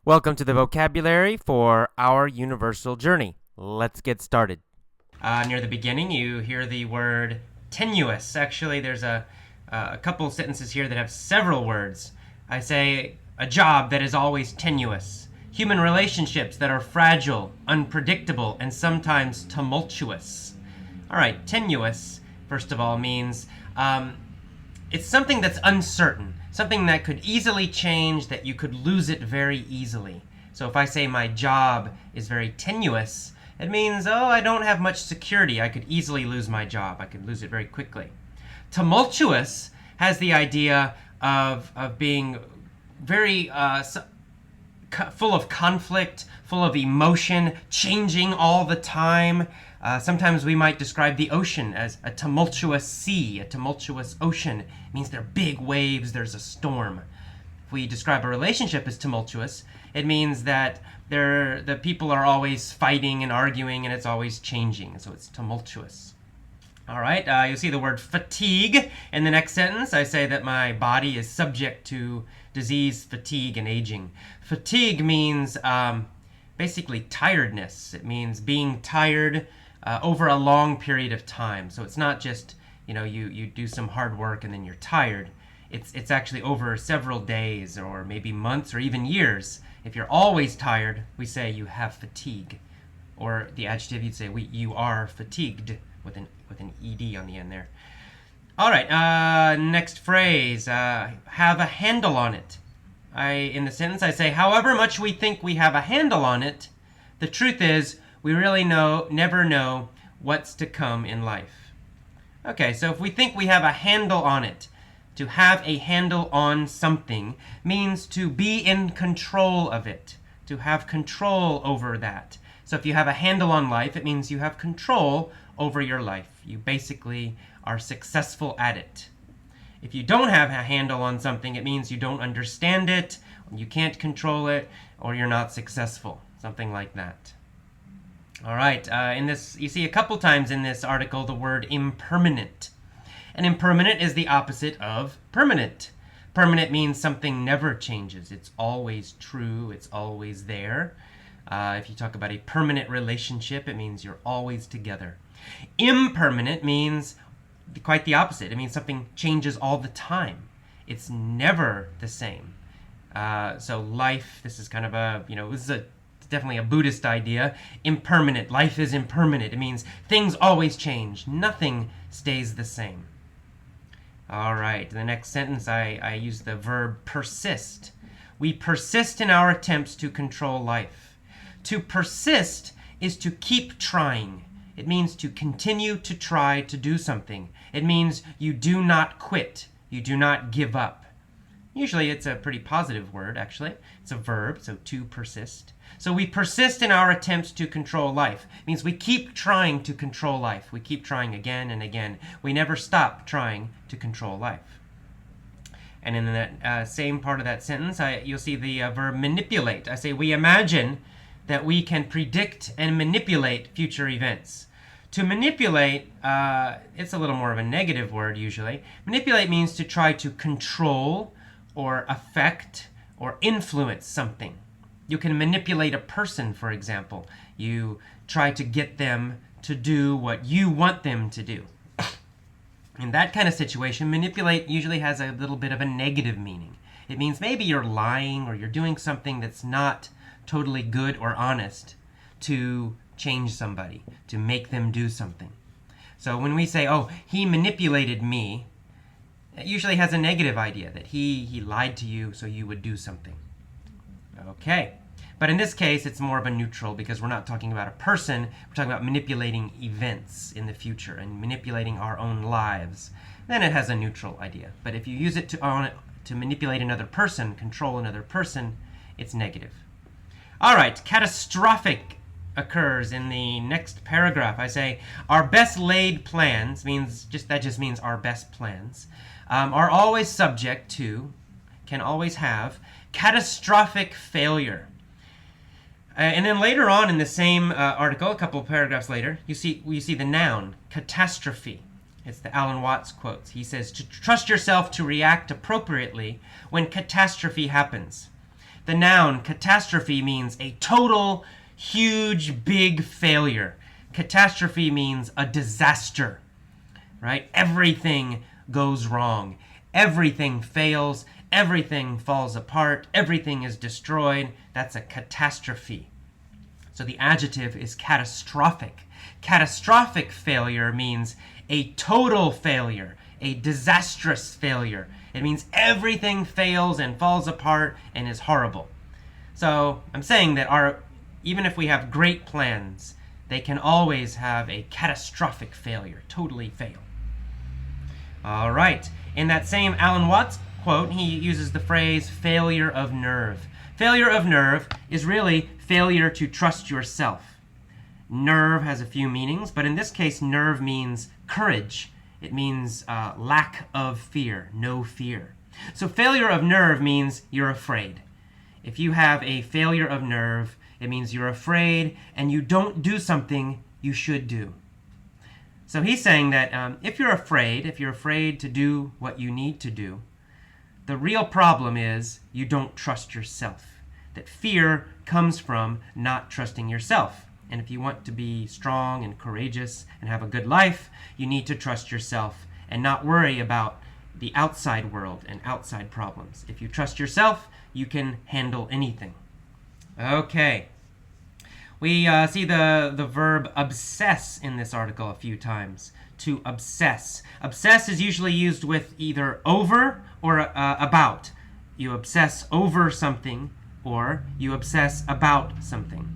Welcome to the vocabulary for our universal journey. Let's get started. Near the beginning, you hear the word tenuous. Actually, there's a couple sentences here that have several words. I say a job that is always tenuous. Human relationships that are fragile, unpredictable, and sometimes tumultuous. All right, tenuous, first of all, means it's something that's uncertain. Something that could easily change, that you could lose it very easily. So if I say my job is very tenuous, it means, I don't have much security. I could easily lose my job. I could lose it very quickly. Tumultuous has the idea of being very full of conflict, full of emotion, changing all the time. Sometimes we might describe the ocean as a tumultuous sea, a tumultuous ocean. It means there are big waves, there's a storm. If we describe a relationship as tumultuous, it means that the people are always fighting and arguing and it's always changing, so it's tumultuous. All right, you'll see the word fatigue in the next sentence. I say that my body is subject to disease, fatigue, and aging. Fatigue means basically tiredness. It means being tired over a long period of time. So it's not just, you do some hard work and then you're tired. It's actually over several days or maybe months or even years. If you're always tired, we say you have fatigue. Or the adjective, you'd say you are fatigued with an ed on the end there. All right, next phrase, have a handle on it. In the sentence, I say, however much we think we have a handle on it, the truth is we really never know what's to come in life. Okay, so if we think we have a handle on it, to have a handle on something means to be in control of it, to have control over that. So if you have a handle on life, it means you have control over your life. You basically are successful at it. If you don't have a handle on something, it means you don't understand it, you can't control it, or you're not successful. Something like that. All right, in this, you see a couple times in this article the word impermanent. And impermanent is the opposite of permanent. Permanent means something never changes. It's always true. It's always there. If you talk about a permanent relationship, it means you're always together. Impermanent means quite the opposite. It means something changes all the time. It's never the same. So life, this is kind of this is definitely a Buddhist idea. Impermanent. Life is impermanent. It means things always change. Nothing stays the same. All right, in the next sentence, I use the verb persist. We persist in our attempts to control life. To persist is to keep trying. It means to continue to try to do something. It means you do not quit. You do not give up. Usually it's a pretty positive word, actually. It's a verb, so to persist. So we persist in our attempts to control life. It means we keep trying to control life. We keep trying again and again. We never stop trying to control life. And in that same part of that sentence, you'll see the verb manipulate. I say we imagine that we can predict and manipulate future events. To manipulate, it's a little more of a negative word usually. Manipulate means to try to control or affect or influence something. You can manipulate a person, for example. You try to get them to do what you want them to do. In that kind of situation, manipulate usually has a little bit of a negative meaning. It means maybe you're lying or you're doing something that's not totally good or honest to change somebody, to make them do something. So when we say, he manipulated me, it usually has a negative idea that he lied to you so you would do something. Okay. But in this case, it's more of a neutral because we're not talking about a person. We're talking about manipulating events in the future and manipulating our own lives. Then it has a neutral idea. But if you use it to manipulate another person, control another person, it's negative. All right, catastrophic occurs in the next paragraph. I say, our best laid plans, that just means our best plans, are always subject to, can always have, catastrophic failure. And then later on in the same article, a couple of paragraphs later, you see the noun, catastrophe. It's the Alan Watts quotes. He says, to trust yourself to react appropriately when catastrophe happens. The noun catastrophe means a total, huge, big failure. Catastrophe means a disaster, right? Everything goes wrong. Everything fails. Everything falls apart. Everything is destroyed. That's a catastrophe. So the adjective is catastrophic. Catastrophic failure means a total failure, a disastrous failure. It means everything fails and falls apart and is horrible. So I'm saying that even if we have great plans, they can always have a catastrophic failure, totally fail. All right. In that same Alan Watts quote, he uses the phrase failure of nerve. Failure of nerve is really failure to trust yourself. Nerve has a few meanings, but in this case, nerve means courage. It means lack of fear, no fear. So failure of nerve means you're afraid. If you have a failure of nerve, it means you're afraid and you don't do something you should do. So he's saying that if you're afraid to do what you need to do, the real problem is you don't trust yourself. That fear comes from not trusting yourself. And if you want to be strong and courageous and have a good life, you need to trust yourself and not worry about the outside world and outside problems. If you trust yourself, you can handle anything. Okay. We see the verb obsess in this article a few times. To obsess. Obsess is usually used with either over or about. You obsess over something or you obsess about something.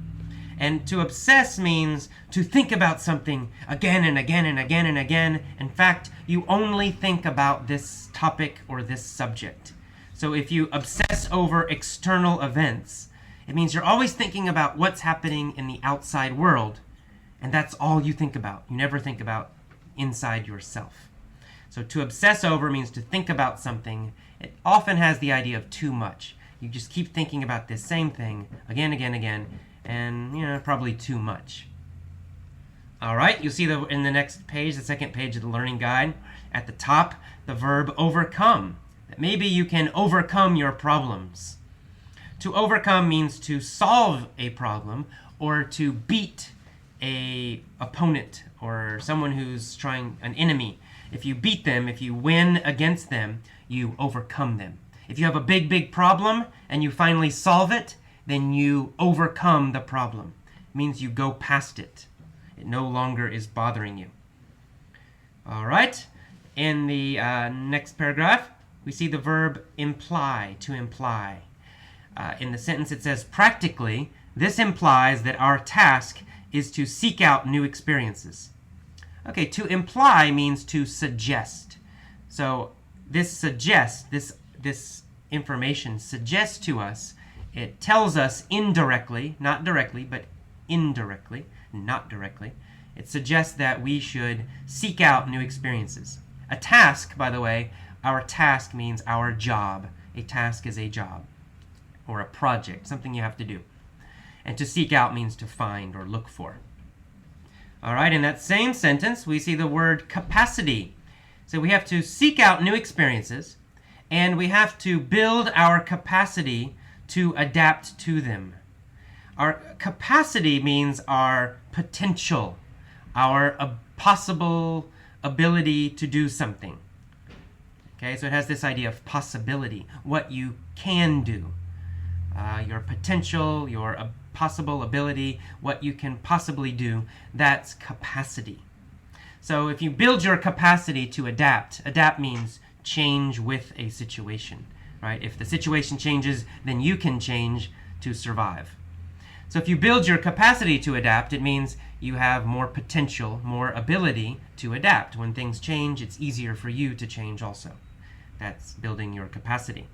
And to obsess means to think about something again and again and again and again. In fact, you only think about this topic or this subject. So if you obsess over external events, it means you're always thinking about what's happening in the outside world, and that's all you think about. You never think about inside yourself. So to obsess over means to think about something. It often has the idea of too much. You just keep thinking about this same thing again, and probably too much. All right, you'll see in the next page, the second page of the learning guide, at the top, the verb overcome. That maybe you can overcome your problems. To overcome means to solve a problem or to beat a opponent or someone who's trying, an enemy. If you beat them, if you win against them, you overcome them. If you have a big problem and you finally solve it, then you overcome the problem. It means you go past it. It no longer is bothering you. All right. In the next paragraph, we see the verb imply, to imply. In the sentence it says, practically, this implies that our task is to seek out new experiences. Okay, to imply means to suggest. So this information suggests to us, it tells us indirectly, not directly, but indirectly, not directly. It suggests that we should seek out new experiences. A task, by the way, our task means our job. A task is a job or a project, something you have to do. And to seek out means to find or look for. All right, in that same sentence, we see the word capacity. So we have to seek out new experiences, and we have to build our capacity to adapt to them. Our capacity means our potential, our possible ability to do something. Okay, so it has this idea of possibility, what you can do. Your potential, your possible ability, what you can possibly do, that's capacity. So if you build your capacity to adapt means change with a situation, right? If the situation changes, then you can change to survive. So if you build your capacity to adapt, it means you have more potential, more ability to adapt. When things change, it's easier for you to change also. That's building your capacity.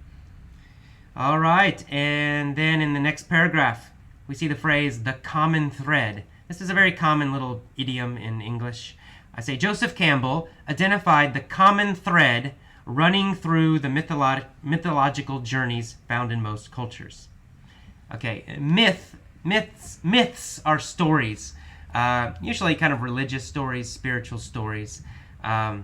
All right, and then in the next paragraph, we see the phrase, the common thread. This is a very common little idiom in English. I say Joseph Campbell identified the common thread running through the mythological journeys found in most cultures. Okay, myths are stories, usually kind of religious stories, spiritual stories. So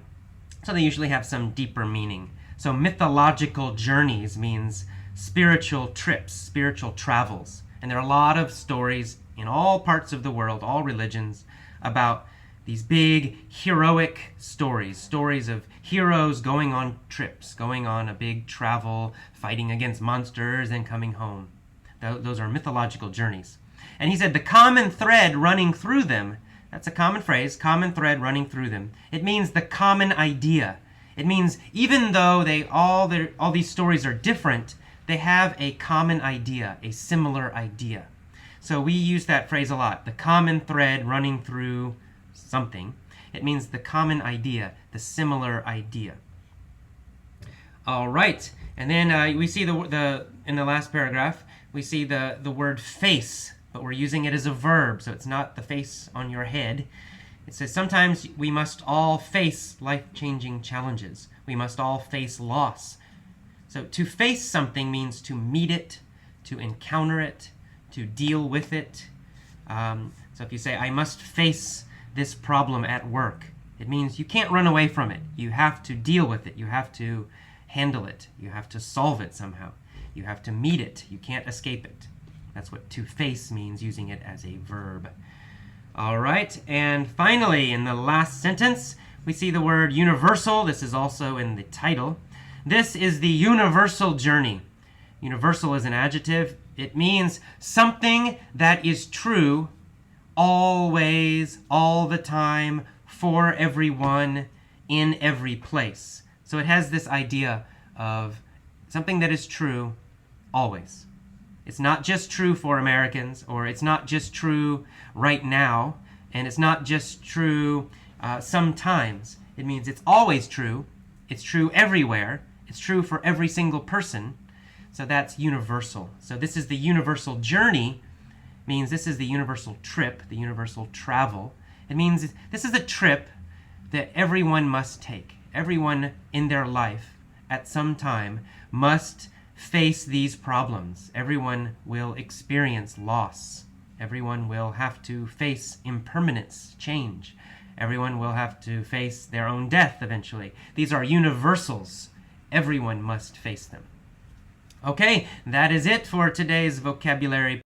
they usually have some deeper meaning. So mythological journeys means spiritual trips, spiritual travels. And there are a lot of stories in all parts of the world, all religions, about these big heroic stories of heroes going on trips, going on a big travel, fighting against monsters and coming home. Those are mythological journeys. And he said the common thread running through them, that's a common phrase, common thread running through them. It means the common idea. It means even though all these stories are different, they have a common idea, a similar idea. So we use that phrase a lot, the common thread running through something. It means the common idea, the similar idea. All right, and then we see in the last paragraph, we see the word face, but we're using it as a verb, so it's not the face on your head. It says sometimes we must all face life-changing challenges. We must all face loss. So to face something means to meet it, to encounter it, to deal with it. So if you say, I must face this problem at work, it means you can't run away from it. You have to deal with it. You have to handle it. You have to solve it somehow. You have to meet it. You can't escape it. That's what to face means, using it as a verb. All right, and finally, in the last sentence, we see the word universal. This is also in the title. This is the universal journey. Universal is an adjective. It means something that is true always, all the time, for everyone, in every place. So it has this idea of something that is true always. It's not just true for Americans, or it's not just true right now, and it's not just true sometimes. It means it's always true. It's true everywhere. It's true for every single person. So that's universal. So this is the universal journey. Means this is the universal trip, the universal travel. It means this is a trip that everyone must take. Everyone in their life at some time must face these problems. Everyone will experience loss. Everyone will have to face impermanence, change. Everyone will have to face their own death eventually. These are universals. Everyone must face them. Okay, that is it for today's vocabulary